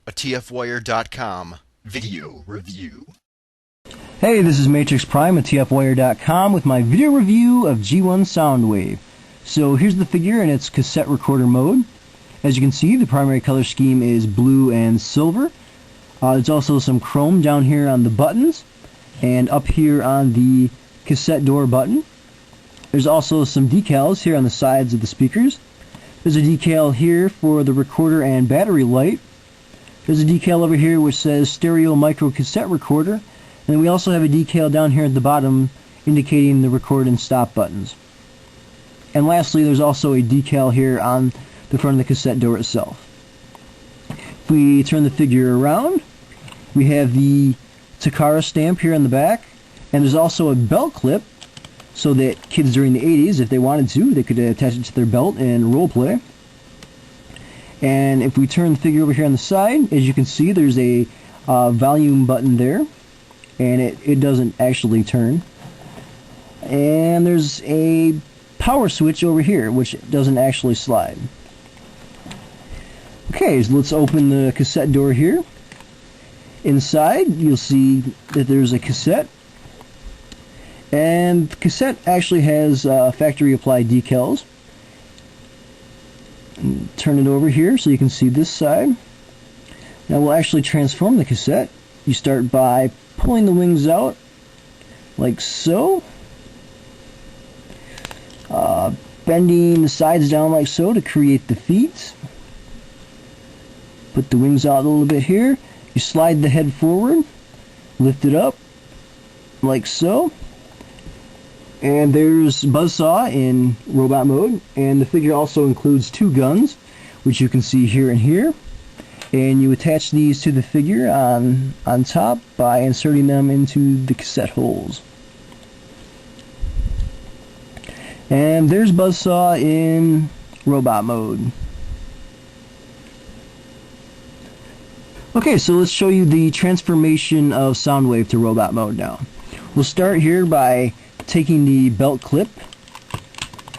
a TFWire.com video review. Hey, this is Matrix Prime at TFWire.com with my video review of G1 Soundwave. So here's the figure in its cassette recorder mode. As you can see, the primary color scheme is blue and silver. There's also some chrome down here on the buttons and up here on the cassette door button. There's also some decals here on the sides of the speakers. There's a decal here for the recorder and battery light. There's a decal over here which says stereo micro cassette recorder. And we also have a decal down here at the bottom indicating the record and stop buttons. And lastly, there's also a decal here on the front of the cassette door itself. If we turn the figure around, we have the Takara stamp here on the back, and there's also a belt clip so that kids during the 80s, if they wanted to, they could attach it to their belt and role play. And if we turn the figure over here on the side, as you can see, there's a volume button there, and it doesn't actually turn. And there's a power switch over here, which doesn't actually slide. Okay, so let's open the cassette door here. Inside, you'll see that there's a cassette. And the cassette actually has factory applied decals. And turn it over here so you can see this side. Now we'll actually transform the cassette. You start by pulling the wings out like so, bending the sides down like so to create the feet. Put the wings out a little bit here. You slide the head forward, lift it up like so, and there's buzzsaw in robot mode. And the figure also includes two guns, which you can see here and here. And you attach these to the figure on top by inserting them into the cassette holes. And there's buzzsaw in robot mode. Okay, so let's show you the transformation of Soundwave to robot mode now. We'll start here by taking the belt clip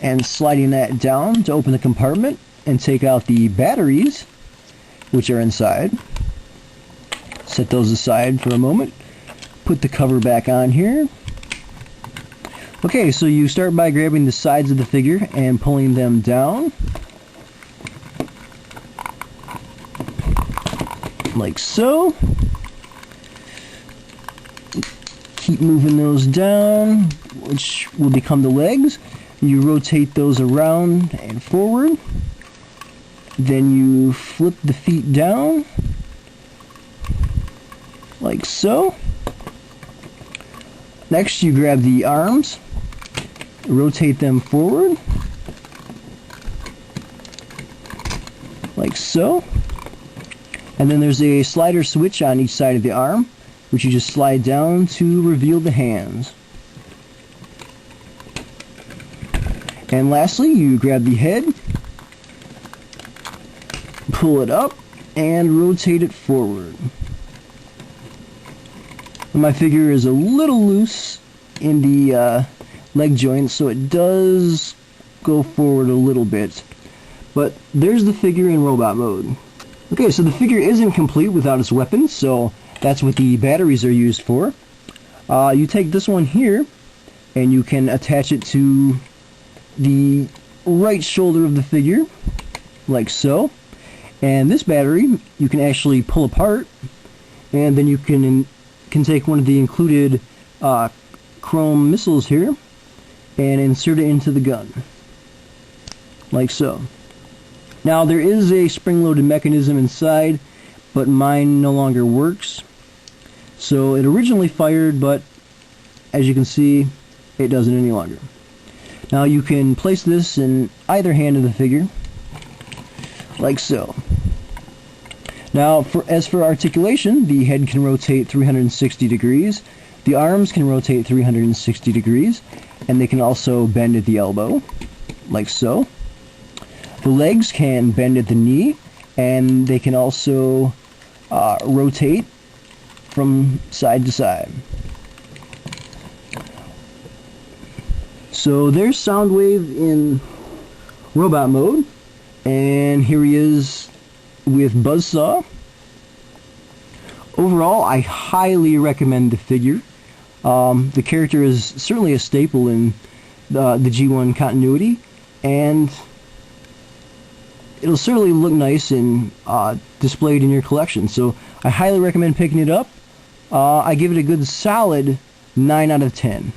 and sliding that down to open the compartment and take out the batteries, which are inside. Set those aside for a moment. Put the cover back on here. Okay, so you start by grabbing the sides of the figure and pulling them down. Like so. Keep moving those down, which will become the legs. You rotate those around and forward. Then you flip the feet down, like so. Next you grab the arms, rotate them forward, like so. And then there's a slider switch on each side of the arm, which you just slide down to reveal the hands. And lastly, you grab the head, pull it up, and rotate it forward. My figure is a little loose in the leg joint, so it does go forward a little bit. But there's the figure in robot mode. Okay, so the figure isn't complete without its weapons, so that's what the batteries are used for. You take this one here, and you can attach it to the right shoulder of the figure, like so. And this battery you can actually pull apart, and then you can take one of the included chrome missiles here and insert it into the gun, like so. Now there is a spring-loaded mechanism inside, but mine no longer works. So it originally fired, but as you can see, it doesn't any longer. Now you can place this in either hand of the figure, like so. Now, as for articulation, the head can rotate 360 degrees, the arms can rotate 360 degrees, and they can also bend at the elbow, like so. The legs can bend at the knee, and they can also rotate from side to side. So there's Soundwave in robot mode, and here he is with buzzsaw. overall, I highly recommend the figure. The character is certainly a staple in the G1 continuity, and it'll certainly look nice and displayed in your collection. So I highly recommend picking it up. I give it a good solid 9 out of 10.